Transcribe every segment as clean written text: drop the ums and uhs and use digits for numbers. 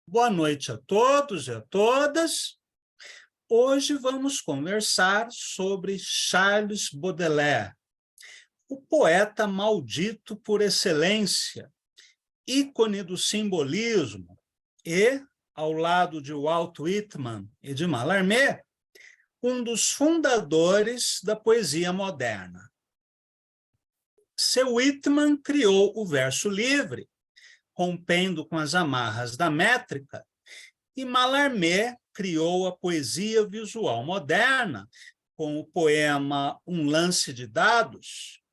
Boa noite a todos e a todas. Hoje vamos conversar sobre Charles Baudelaire, o poeta maldito por excelência, ícone do simbolismo e, ao lado de Walt Whitman e de Mallarmé, um dos fundadores da poesia moderna. Seu Whitman criou o verso livre, rompendo com as amarras da métrica, e Mallarmé criou a poesia visual moderna, com o poema Um Lance de Dados.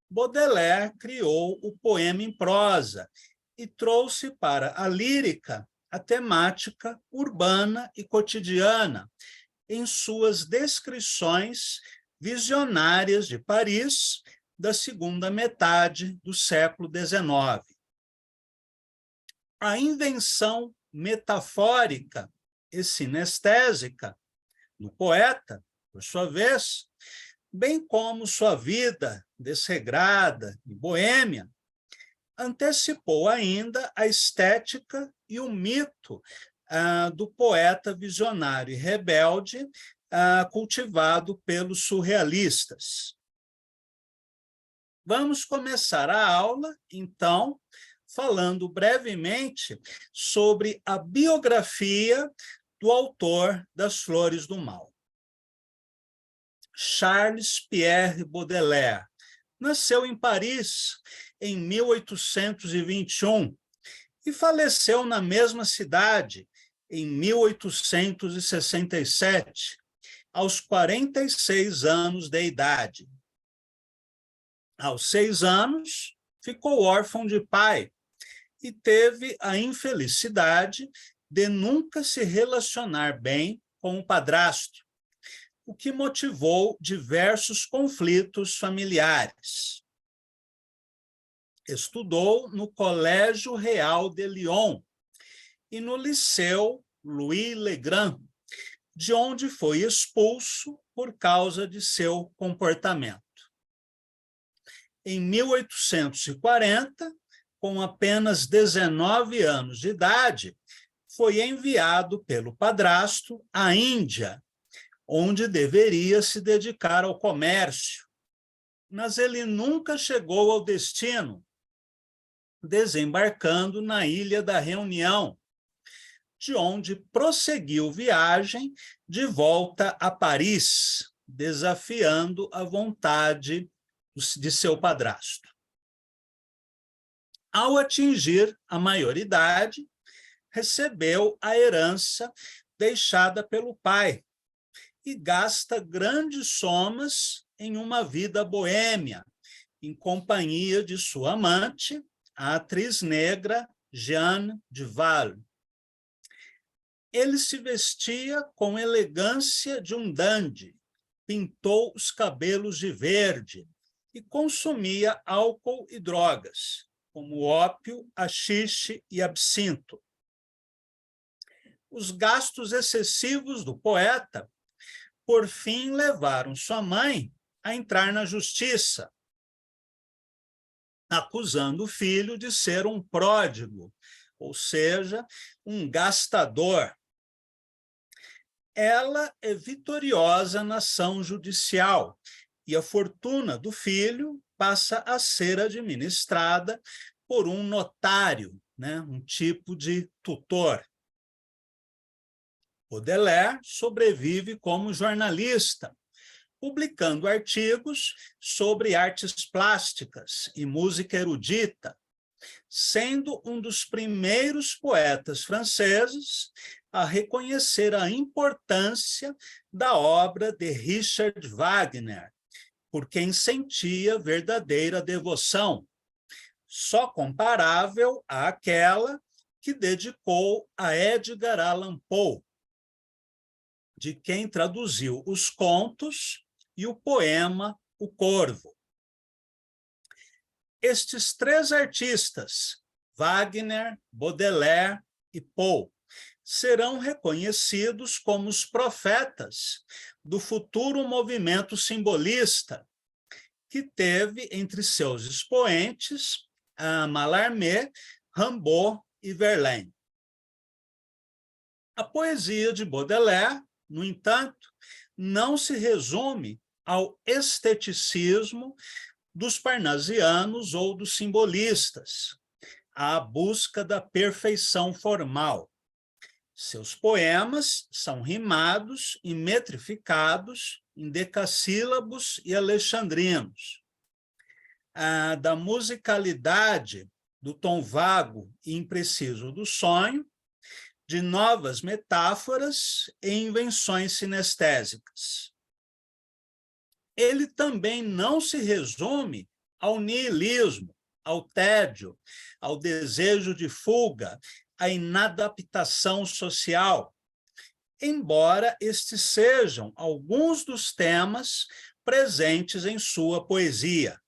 Baudelaire criou o poema em prosa e trouxe para a lírica a temática urbana e cotidiana, em suas descrições visionárias de Paris da segunda metade do século XIX. A invenção metafórica e sinestésica do poeta, por sua vez, bem como sua vida desregrada e boêmia, antecipou ainda a estética e o mito do poeta visionário e rebelde cultivado pelos surrealistas. Vamos começar a aula, então, falando brevemente sobre a biografia do autor das Flores do Mal. Charles Pierre Baudelaire nasceu em Paris em 1821 e faleceu na mesma cidade em 1867, aos 46 anos de idade. Aos 6 anos, ficou órfão de pai e teve a infelicidade de nunca se relacionar bem com o padrasto, o que motivou diversos conflitos familiares. Estudou no Colégio Real de Lyon e no Liceu Louis Le Grand, de onde foi expulso por causa de seu comportamento. Em 1840, com apenas 19 anos de idade, foi enviado pelo padrasto à Índia, onde deveria se dedicar ao comércio. Mas ele nunca chegou ao destino, desembarcando na Ilha da Reunião, de onde prosseguiu viagem de volta a Paris, desafiando a vontade de seu padrasto. Ao atingir a maioridade, recebeu a herança deixada pelo pai e gasta grandes somas em uma vida boêmia, em companhia de sua amante, a atriz negra Jeanne Duval. Ele se vestia com elegância de um dandy, pintou os cabelos de verde e consumia álcool e drogas, como ópio, haxixe e absinto. Os gastos excessivos do poeta, por fim, levaram sua mãe a entrar na justiça, acusando o filho de ser um pródigo, ou seja, um gastador. Ela é vitoriosa na ação judicial e a fortuna do filho passa a ser administrada por um notário, um tipo de tutor. Baudelaire sobrevive como jornalista, publicando artigos sobre artes plásticas e música erudita, sendo um dos primeiros poetas franceses a reconhecer a importância da obra de Richard Wagner, por quem sentia verdadeira devoção, só comparável àquela que dedicou a Edgar Allan Poe, de quem traduziu os contos e o poema O Corvo. Estes três artistas, Wagner, Baudelaire e Poe, serão reconhecidos como os profetas do futuro movimento simbolista, que teve entre seus expoentes Mallarmé, Rimbaud e Verlaine. A poesia de Baudelaire, no entanto, não se resume ao esteticismo dos parnasianos ou dos simbolistas, à busca da perfeição formal. Seus poemas são rimados e metrificados em decassílabos e alexandrinos. Da musicalidade, do tom vago e impreciso do sonho, de novas metáforas e invenções sinestésicas. Ele também não se resume ao niilismo, ao tédio, ao desejo de fuga, à inadaptação social, embora estes sejam alguns dos temas presentes em sua poesia.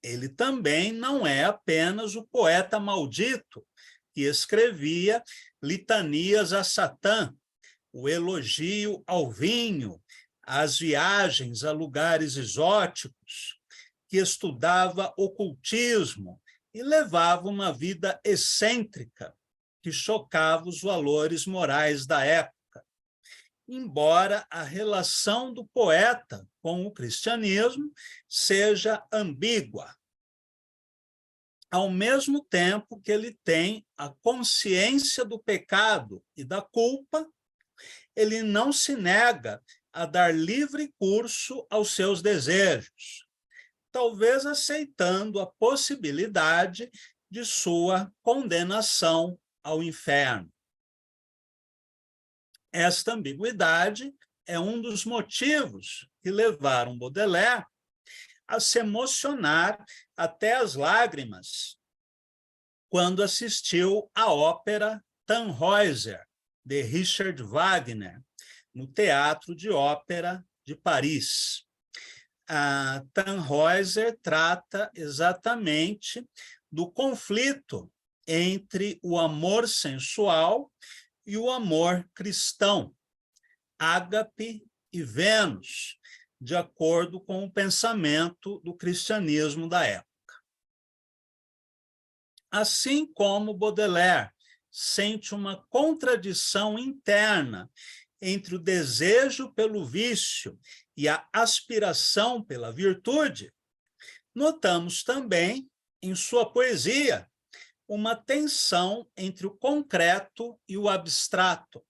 Ele também não é apenas o poeta maldito que escrevia litanias a Satã, o elogio ao vinho, as viagens a lugares exóticos, que estudava ocultismo e levava uma vida excêntrica, que chocava os valores morais da época. Embora a relação do poeta com o cristianismo seja ambígua, ao mesmo tempo que ele tem a consciência do pecado e da culpa, ele não se nega a dar livre curso aos seus desejos, talvez aceitando a possibilidade de sua condenação ao inferno. Esta ambiguidade é um dos motivos que levaram Baudelaire a se emocionar até as lágrimas quando assistiu à ópera Tannhäuser, de Richard Wagner, no Teatro de Ópera de Paris. A Tannhäuser trata exatamente do conflito entre o amor sensual e o amor cristão, Ágape e Vênus, de acordo com o pensamento do cristianismo da época. Assim como Baudelaire sente uma contradição interna entre o desejo pelo vício e a aspiração pela virtude, notamos também, em sua poesia, uma tensão entre o concreto e o abstrato,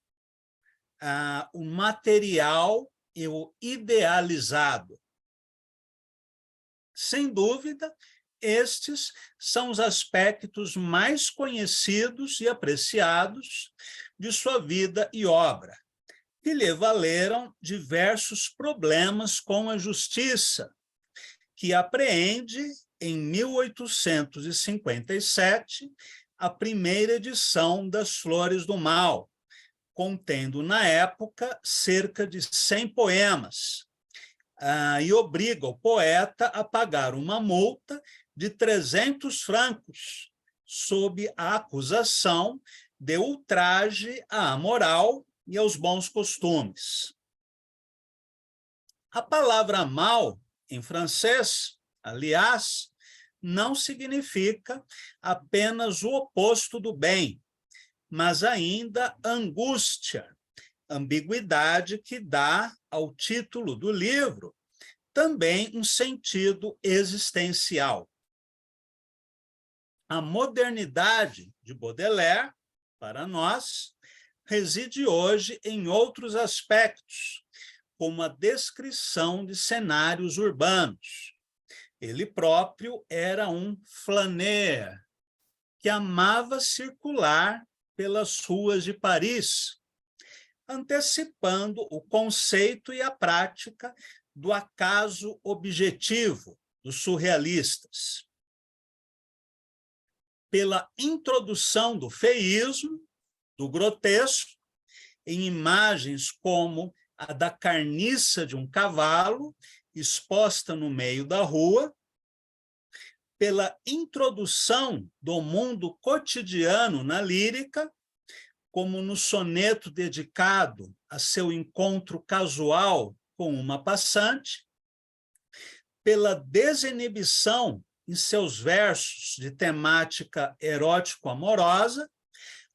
o material e o idealizado. Sem dúvida, estes são os aspectos mais conhecidos e apreciados de sua vida e obra, que lhe valeram diversos problemas com a justiça, que apreende, em 1857, a primeira edição das Flores do Mal, contendo, na época, cerca de 100 poemas, e obriga o poeta a pagar uma multa de 300 francos, sob a acusação de ultraje à moral e aos bons costumes. A palavra mal, em francês, aliás, não significa apenas o oposto do bem, mas ainda angústia, ambiguidade que dá ao título do livro também um sentido existencial. A modernidade de Baudelaire, para nós, reside hoje em outros aspectos, como a descrição de cenários urbanos. Ele próprio era um flâneur, que amava circular pelas ruas de Paris, antecipando o conceito e a prática do acaso objetivo dos surrealistas. Pela introdução do feísmo, do grotesco, em imagens como a da carniça de um cavalo exposta no meio da rua, pela introdução do mundo cotidiano na lírica, como no soneto dedicado a seu encontro casual com uma passante, pela desinibição em seus versos de temática erótico-amorosa,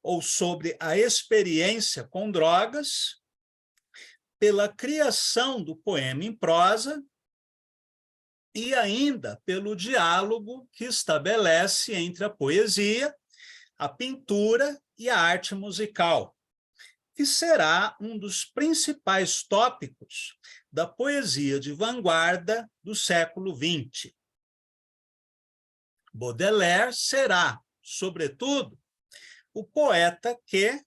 ou sobre a experiência com drogas, pela criação do poema em prosa e ainda pelo diálogo que estabelece entre a poesia, a pintura e a arte musical, que será um dos principais tópicos da poesia de vanguarda do século XX. Baudelaire será, sobretudo, o poeta que,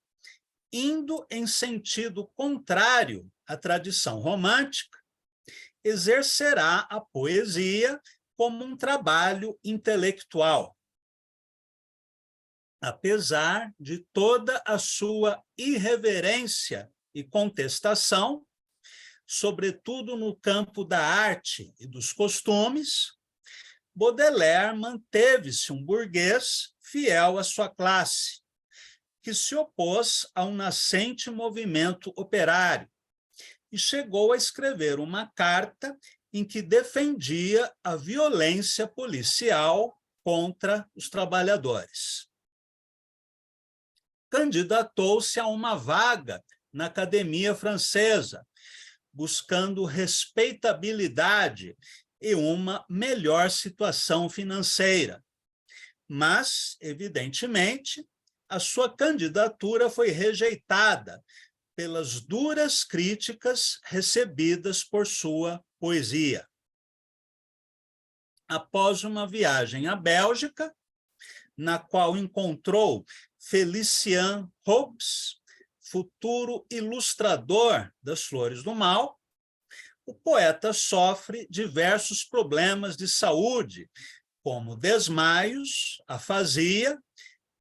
indo em sentido contrário à tradição romântica, exercerá a poesia como um trabalho intelectual. Apesar de toda a sua irreverência e contestação, sobretudo no campo da arte e dos costumes, Baudelaire manteve-se um burguês fiel à sua classe, que se opôs a um nascente movimento operário e chegou a escrever uma carta em que defendia a violência policial contra os trabalhadores. Candidatou-se a uma vaga na Academia Francesa, buscando respeitabilidade e uma melhor situação financeira. Mas, evidentemente, a sua candidatura foi rejeitada pelas duras críticas recebidas por sua poesia. Após uma viagem à Bélgica, na qual encontrou Félicien Rops, futuro ilustrador das Flores do Mal, o poeta sofre diversos problemas de saúde, como desmaios, afasia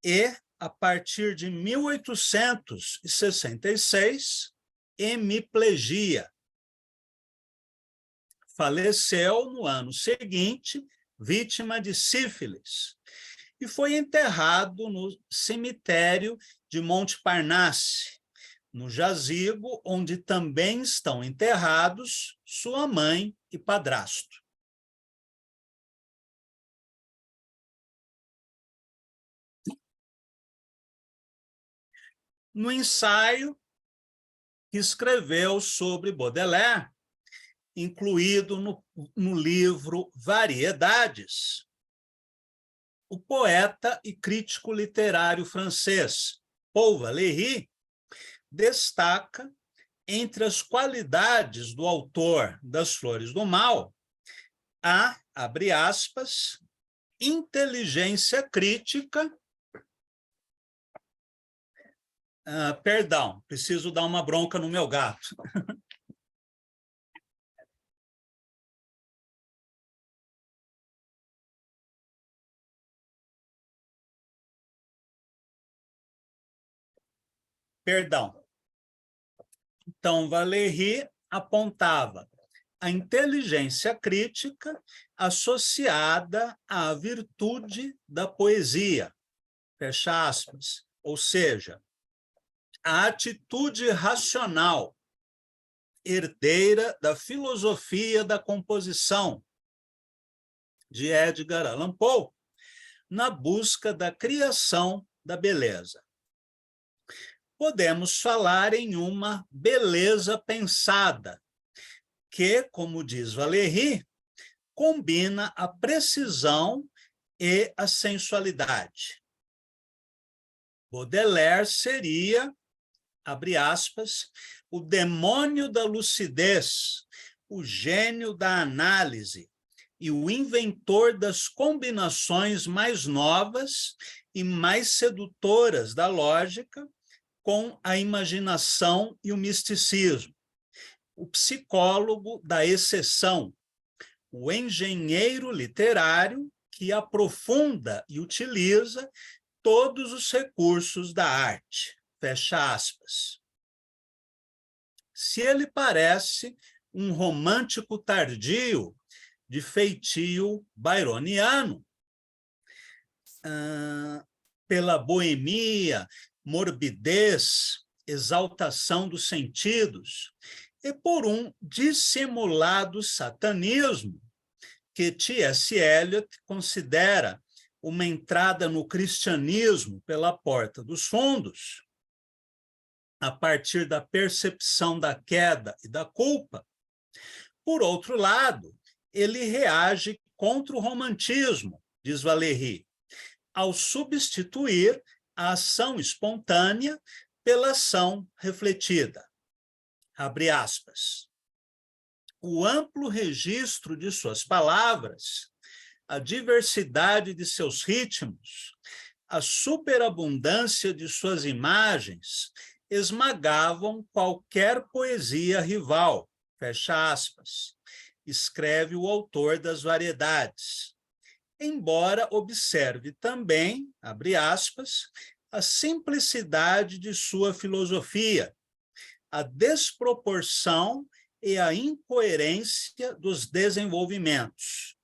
e, a partir de 1866, hemiplegia. Faleceu no ano seguinte, vítima de sífilis, e foi enterrado no cemitério de Montparnasse, no jazigo onde também estão enterrados sua mãe e padrasto. No ensaio que escreveu sobre Baudelaire, incluído no livro Variedades, o poeta e crítico literário francês Paul Valéry destaca, entre as qualidades do autor das Flores do Mal, a, abre aspas, inteligência crítica. Perdão, preciso dar uma bronca no meu gato. Perdão. Então, Valéry apontava a inteligência crítica associada à virtude da poesia, fecha aspas, ou seja, a atitude racional, herdeira da filosofia da composição, de Edgar Allan Poe, na busca da criação da beleza. Podemos falar em uma beleza pensada, que, como diz Valéry, combina a precisão e a sensualidade. Baudelaire seria, abre aspas, o demônio da lucidez, o gênio da análise e o inventor das combinações mais novas e mais sedutoras da lógica com a imaginação e o misticismo, o psicólogo da exceção, o engenheiro literário que aprofunda e utiliza todos os recursos da arte, fecha aspas. Se ele parece um romântico tardio de feitio byroniano, pela boemia, morbidez, exaltação dos sentidos, e por um dissimulado satanismo que T.S. Eliot considera uma entrada no cristianismo pela porta dos fundos, a partir da percepção da queda e da culpa. Por outro lado, ele reage contra o romantismo, diz Valéry, ao substituir a ação espontânea pela ação refletida. Abre aspas. O amplo registro de suas palavras, a diversidade de seus ritmos, a superabundância de suas imagens esmagavam qualquer poesia rival, fecha aspas, escreve o autor das Variedades, embora observe também, abre aspas, a simplicidade de sua filosofia, a desproporção e a incoerência dos desenvolvimentos,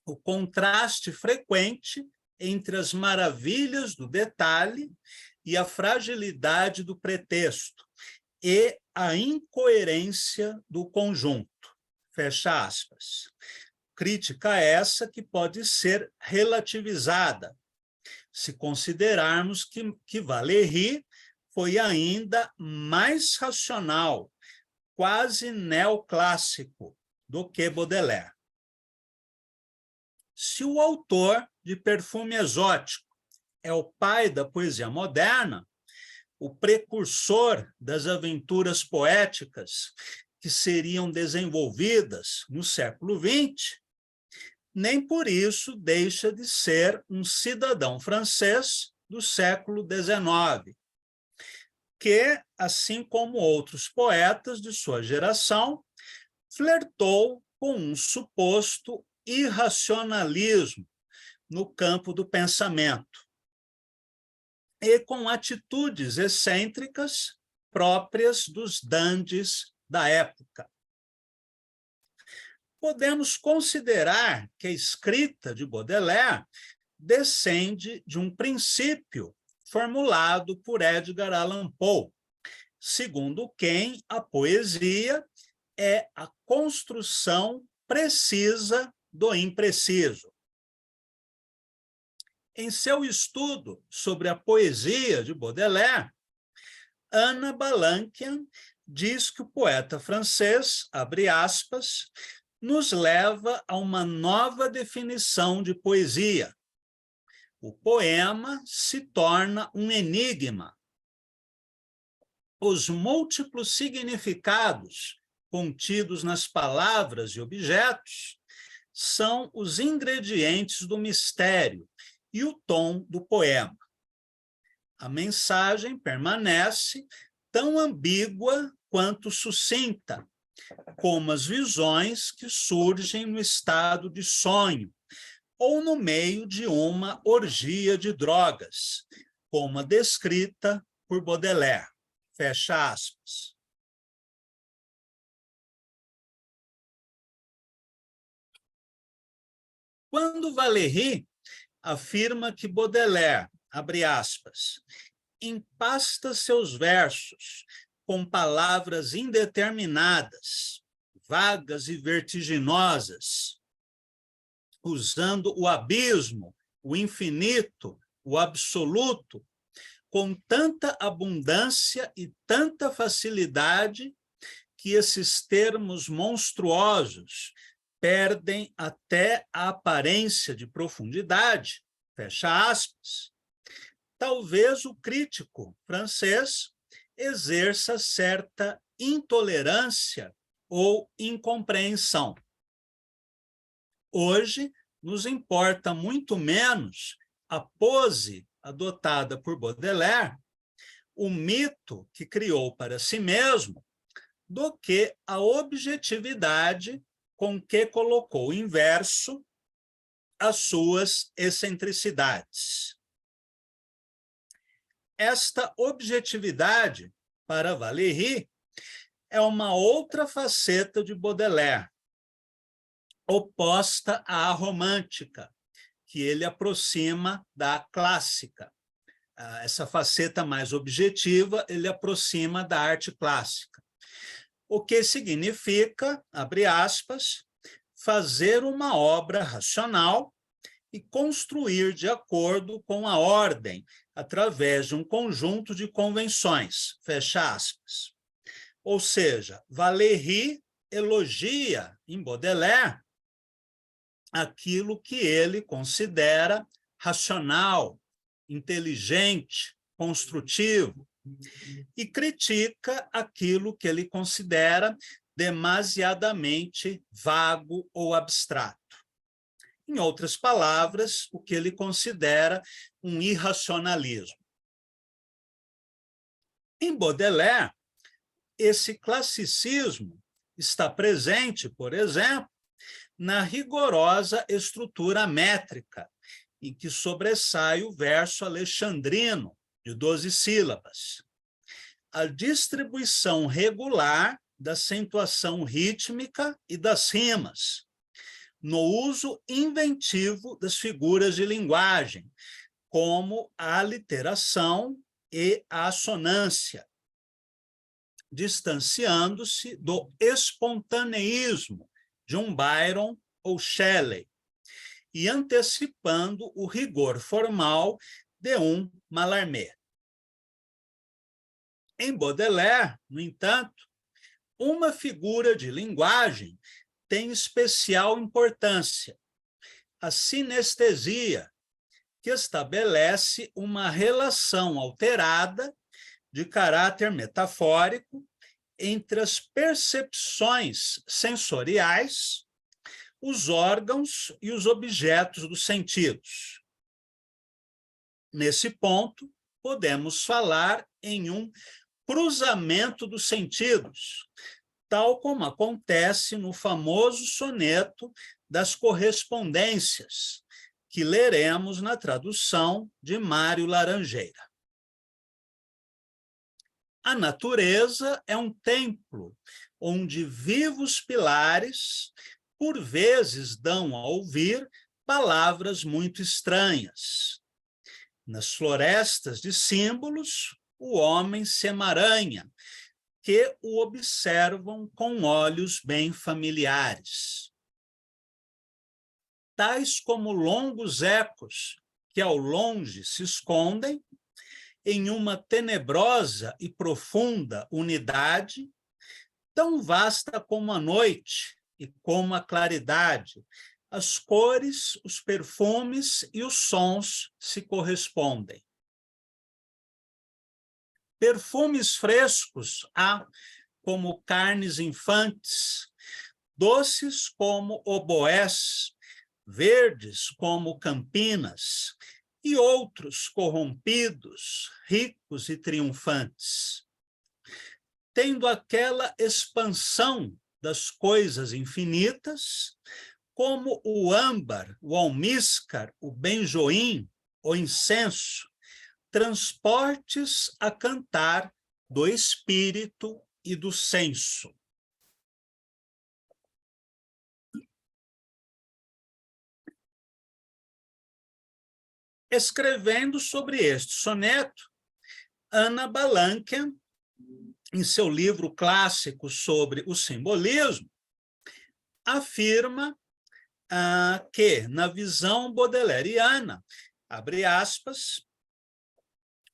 o contraste frequente entre as maravilhas do detalhe e a fragilidade do pretexto, e a incoerência do conjunto. Fecha aspas. Crítica essa que pode ser relativizada, se considerarmos que Valéry foi ainda mais racional, quase neoclássico, do que Baudelaire. Se o autor de Perfume Exótico é o pai da poesia moderna, o precursor das aventuras poéticas que seriam desenvolvidas no século XX, nem por isso deixa de ser um cidadão francês do século XIX, que, assim como outros poetas de sua geração, flertou com um suposto irracionalismo no campo do pensamento e com atitudes excêntricas próprias dos dandies da época. Podemos considerar que a escrita de Baudelaire descende de um princípio formulado por Edgar Allan Poe, segundo quem a poesia é a construção precisa do impreciso. Em seu estudo sobre a poesia de Baudelaire, Anna Balanquian diz que o poeta francês, abre aspas, nos leva a uma nova definição de poesia. O poema se torna um enigma. Os múltiplos significados contidos nas palavras e objetos são os ingredientes do mistério e o tom do poema. A mensagem permanece tão ambígua quanto sucinta, como as visões que surgem no estado de sonho ou no meio de uma orgia de drogas, como a descrita por Baudelaire. Fecha aspas. Quando Valéry afirma que Baudelaire, abre aspas, empasta seus versos com palavras indeterminadas, vagas e vertiginosas, usando o abismo, o infinito, o absoluto, com tanta abundância e tanta facilidade que esses termos monstruosos perdem até a aparência de profundidade, fecha aspas. Talvez o crítico francês exerça certa intolerância ou incompreensão. Hoje, nos importa muito menos a pose adotada por Baudelaire, o mito que criou para si mesmo, do que a objetividade com que colocou em verso as suas excentricidades. Esta objetividade, para Valéry, é uma outra faceta de Baudelaire, oposta à romântica, que ele aproxima da clássica. Essa faceta mais objetiva, ele aproxima da arte clássica. O que significa, abre aspas, fazer uma obra racional e construir de acordo com a ordem, através de um conjunto de convenções, fecha aspas. Ou seja, Valéry elogia em Baudelaire aquilo que ele considera racional, inteligente, construtivo, e critica aquilo que ele considera demasiadamente vago ou abstrato. Em outras palavras, o que ele considera um irracionalismo. Em Baudelaire, esse classicismo está presente, por exemplo, na rigorosa estrutura métrica, em que sobressai o verso alexandrino, de 12 sílabas. A distribuição regular da acentuação rítmica e das rimas, no uso inventivo das figuras de linguagem, como a aliteração e a assonância, distanciando-se do espontaneísmo de um Byron ou Shelley e antecipando o rigor formal de um Mallarmé. Em Baudelaire, no entanto, uma figura de linguagem tem especial importância: a sinestesia, que estabelece uma relação alterada de caráter metafórico entre as percepções sensoriais, os órgãos e os objetos dos sentidos. Nesse ponto, podemos falar em um cruzamento dos sentidos, tal como acontece no famoso soneto das correspondências, que leremos na tradução de Mário Laranjeira. A natureza é um templo onde vivos pilares, por vezes, dão a ouvir palavras muito estranhas. Nas florestas de símbolos, o homem se emaranha, que o observam com olhos bem familiares. Tais como longos ecos que ao longe se escondem em uma tenebrosa e profunda unidade, tão vasta como a noite e como a claridade, as cores, os perfumes e os sons se correspondem. Perfumes frescos há como carnes infantes, doces como oboés, verdes como campinas, e outros corrompidos, ricos e triunfantes. Tendo aquela expansão das coisas infinitas, como o âmbar, o almíscar, o benjoim, o incenso, transportes a cantar do espírito e do senso. Escrevendo sobre este soneto, Anna Balanken, em seu livro clássico sobre o simbolismo, afirma que, na visão baudeleriana, abre aspas,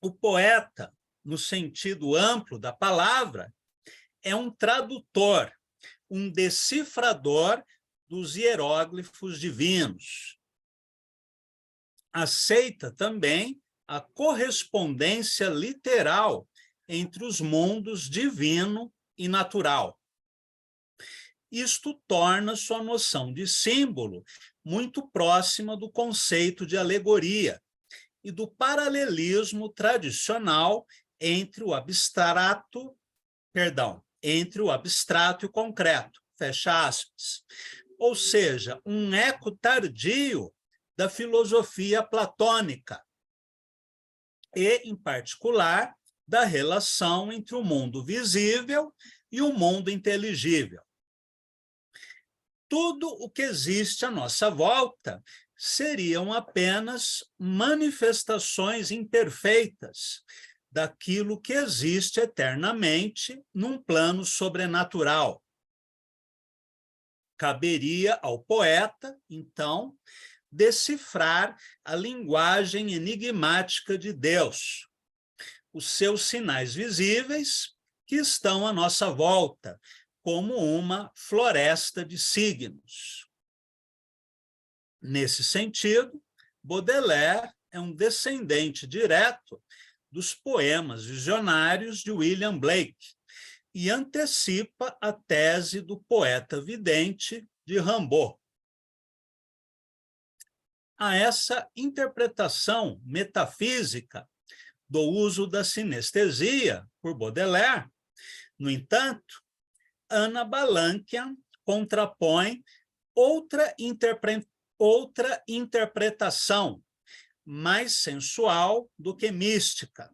o poeta, no sentido amplo da palavra, é um tradutor, um decifrador dos hieróglifos divinos. Aceita também a correspondência literal entre os mundos divino e natural. Isto torna sua noção de símbolo muito próxima do conceito de alegoria e do paralelismo tradicional entre o abstrato e o concreto, fecha aspas. Ou seja, um eco tardio da filosofia platônica e, em particular, da relação entre o mundo visível e o mundo inteligível. Tudo o que existe à nossa volta seriam apenas manifestações imperfeitas daquilo que existe eternamente num plano sobrenatural. Caberia ao poeta, então, decifrar a linguagem enigmática de Deus, os seus sinais visíveis que estão à nossa volta, como uma floresta de signos. Nesse sentido, Baudelaire é um descendente direto dos poemas visionários de William Blake e antecipa a tese do poeta vidente de Rimbaud. A essa interpretação metafísica do uso da sinestesia por Baudelaire, no entanto, Anna Balanquian contrapõe outra interpretação mais sensual do que mística.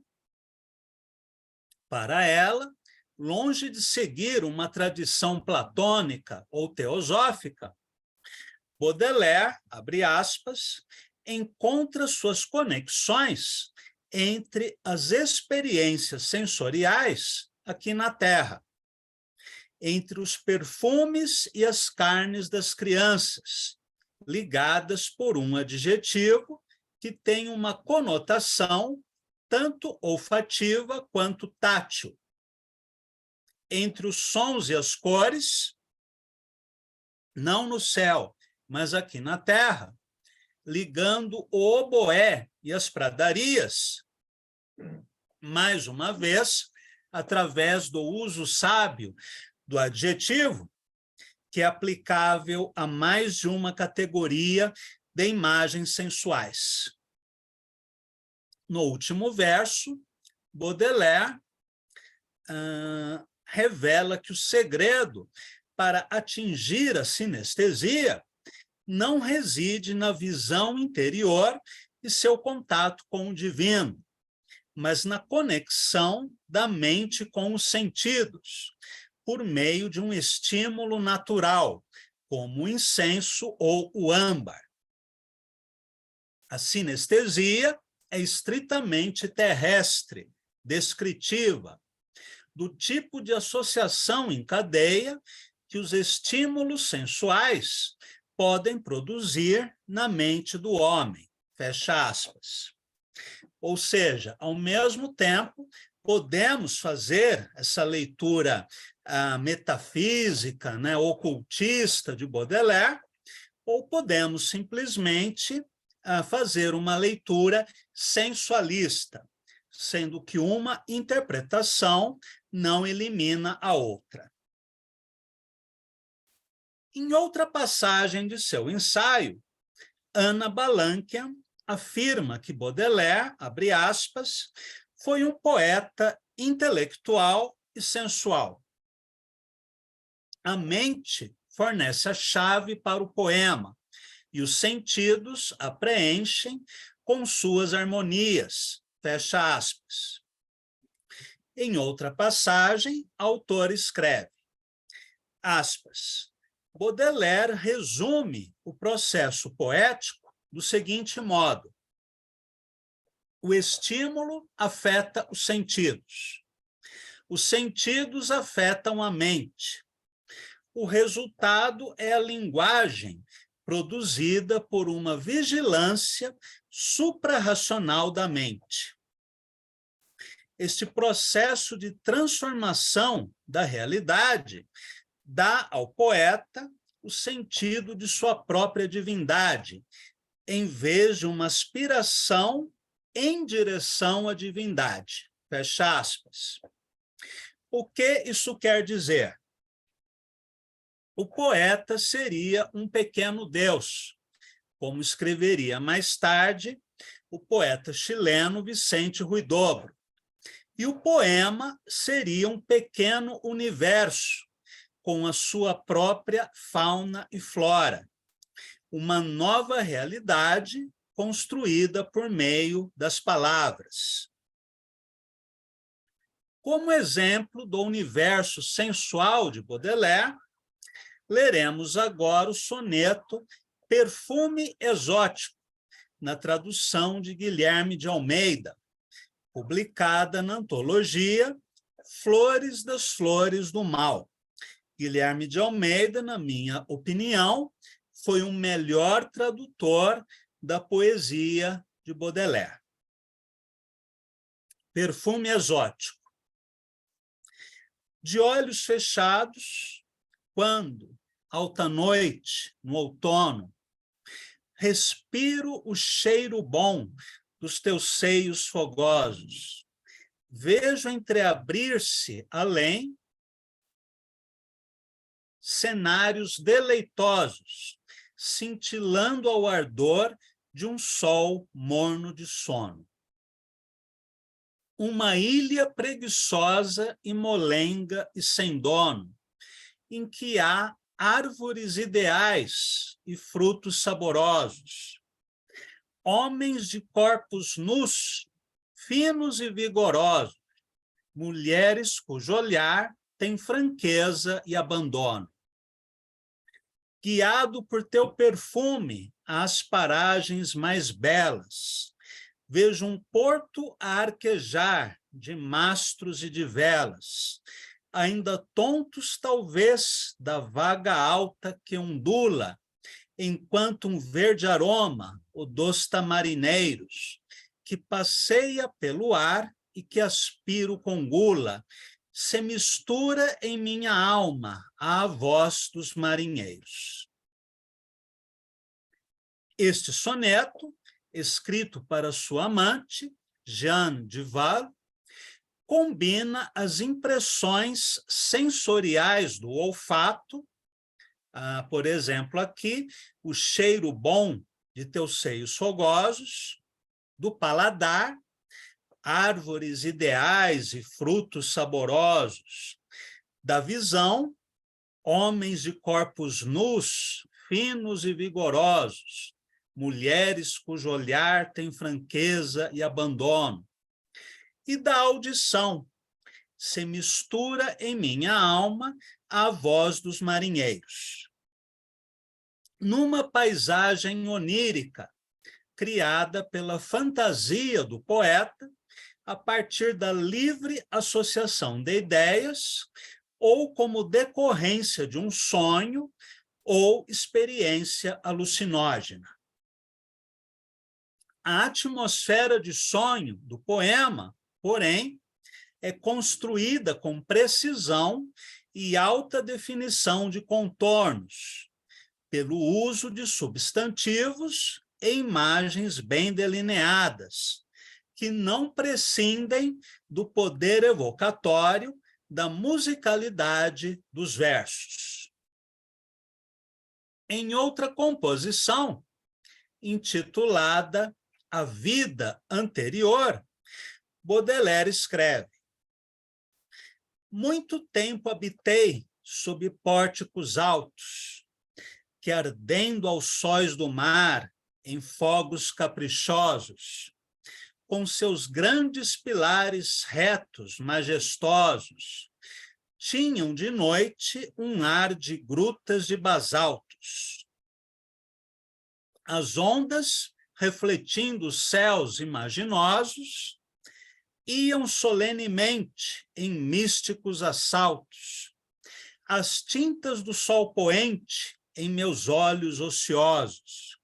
Para ela, longe de seguir uma tradição platônica ou teosófica, Baudelaire, abre aspas, encontra suas conexões entre as experiências sensoriais aqui na Terra, entre os perfumes e as carnes das crianças, ligadas por um adjetivo que tem uma conotação tanto olfativa quanto tátil, entre os sons e as cores, não no céu, mas aqui na terra, ligando o oboé e as pradarias, mais uma vez, através do uso sábio do adjetivo, que é aplicável a mais de uma categoria de imagens sensuais. No último verso, Baudelaire revela que o segredo para atingir a sinestesia não reside na visão interior e seu contato com o divino, mas na conexão da mente com os sentidos, por meio de um estímulo natural, como o incenso ou o âmbar. A sinestesia é estritamente terrestre, descritiva, do tipo de associação em cadeia que os estímulos sensuais podem produzir na mente do homem. Fecha aspas. Ou seja, ao mesmo tempo, podemos fazer essa leitura metafísica, né, ocultista de Baudelaire, ou podemos simplesmente fazer uma leitura sensualista, sendo que uma interpretação não elimina a outra. Em outra passagem de seu ensaio, Anna Balanquian afirma que Baudelaire, abre aspas, foi um poeta intelectual e sensual. A mente fornece a chave para o poema e os sentidos a preenchem com suas harmonias. Fecha aspas. Em outra passagem, o autor escreve, aspas, Baudelaire resume o processo poético do seguinte modo: o estímulo afeta os sentidos afetam a mente. O resultado é a linguagem produzida por uma vigilância suprarracional da mente. Este processo de transformação da realidade dá ao poeta o sentido de sua própria divindade, em vez de uma aspiração em direção à divindade. Fecha aspas. O que isso quer dizer? O poeta seria um pequeno Deus, como escreveria mais tarde o poeta chileno Vicente Huidobro. E o poema seria um pequeno universo, com a sua própria fauna e flora, uma nova realidade construída por meio das palavras. Como exemplo do universo sensual de Baudelaire, leremos agora o soneto Perfume Exótico, na tradução de Guilherme de Almeida, publicada na antologia Flores das Flores do Mal. Guilherme de Almeida, na minha opinião, foi o melhor tradutor da poesia de Baudelaire. Perfume exótico. De olhos fechados, quando, alta noite, no outono, respiro o cheiro bom dos teus seios fogosos, vejo entreabrir-se além cenários deleitosos, cintilando ao ardor de um sol morno de sono. Uma ilha preguiçosa e molenga e sem dono, em que há árvores ideais e frutos saborosos, homens de corpos nus, finos e vigorosos, mulheres cujo olhar tem franqueza e abandono. Guiado por teu perfume às paragens mais belas, vejo um porto a arquejar de mastros e de velas, ainda tontos talvez da vaga alta que ondula, enquanto um verde aroma, o dos tamarineiros, que passeia pelo ar e que aspiro com gula, se mistura em minha alma à voz dos marinheiros. Este soneto, escrito para sua amante, Jeanne Duval, combina as impressões sensoriais do olfato, por exemplo, aqui, o cheiro bom de teus seios fogosos, do paladar, árvores ideais e frutos saborosos, da visão, homens de corpos nus, finos e vigorosos, mulheres cujo olhar tem franqueza e abandono, e da audição, se mistura em minha alma a voz dos marinheiros. Numa paisagem onírica, criada pela fantasia do poeta, a partir da livre associação de ideias, ou como decorrência de um sonho ou experiência alucinógena. A atmosfera de sonho do poema, porém, é construída com precisão e alta definição de contornos, pelo uso de substantivos e imagens bem delineadas, que não prescindem do poder evocatório da musicalidade dos versos. Em outra composição, intitulada A Vida Anterior, Baudelaire escreve: muito tempo habitei sob pórticos altos, que ardendo aos sóis do mar, em fogos caprichosos, com seus grandes pilares retos, majestosos, tinham de noite um ar de grutas de basaltos. As ondas, refletindo os céus imaginosos, iam solenemente em místicos assaltos. As tintas do sol poente em meus olhos ociosos,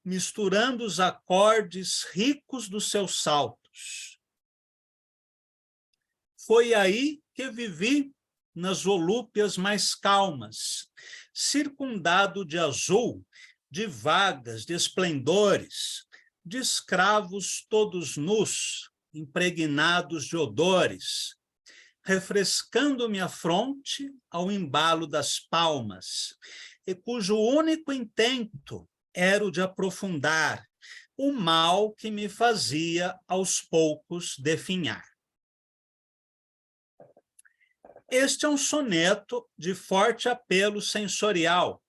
misturando os acordes ricos dos seus saltos. Foi aí que vivi nas volúpias mais calmas, circundado de azul, de vagas, de esplendores, de escravos todos nus, impregnados de odores, refrescando-me a fronte ao embalo das palmas, e cujo único intento era o de aprofundar o mal que me fazia aos poucos definhar. Este é um soneto de forte apelo sensorial,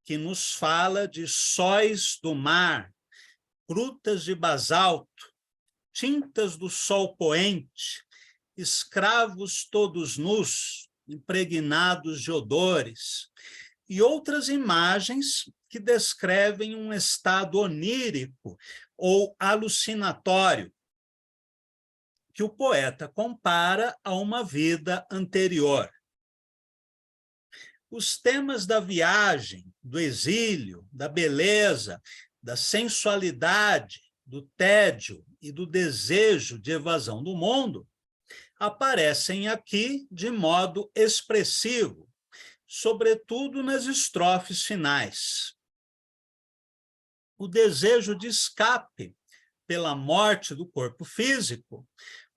que nos fala de sóis do mar, grutas de basalto, tintas do sol poente, escravos todos nus, impregnados de odores, e outras imagens que descrevem um estado onírico ou alucinatório, que o poeta compara a uma vida anterior. Os temas da viagem, do exílio, da beleza, da sensualidade, do tédio e do desejo de evasão do mundo aparecem aqui de modo expressivo, sobretudo nas estrofes finais. O desejo de escape pela morte do corpo físico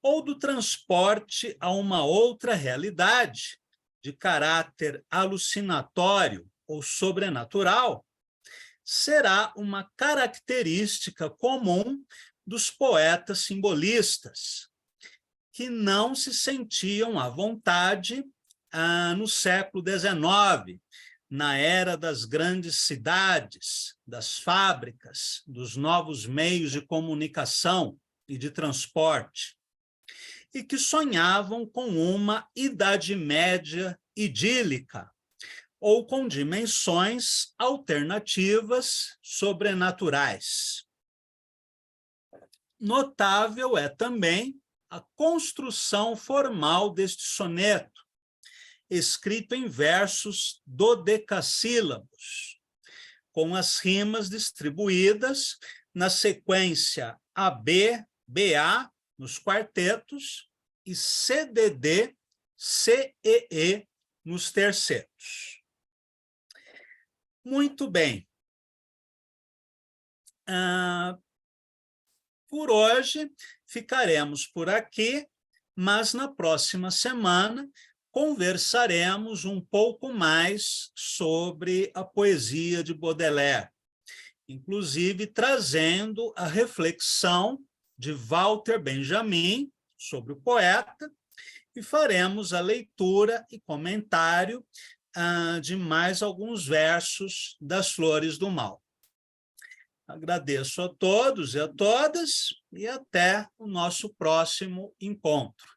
ou do transporte a uma outra realidade de caráter alucinatório ou sobrenatural será uma característica comum dos poetas simbolistas, que não se sentiam à vontade no século XIX, na era das grandes cidades, das fábricas, dos novos meios de comunicação e de transporte, e que sonhavam com uma Idade Média idílica, ou com dimensões alternativas sobrenaturais. Notável é também a construção formal deste soneto, escrito em versos dodecassílabos, com as rimas distribuídas na sequência AB, BA nos quartetos e CDD, CEE nos tercetos. Muito bem. Por hoje, ficaremos por aqui, mas na próxima semana conversaremos um pouco mais sobre a poesia de Baudelaire, inclusive trazendo a reflexão de Walter Benjamin sobre o poeta, e faremos a leitura e comentário de mais alguns versos das Flores do Mal. Agradeço a todos e a todas e até o nosso próximo encontro.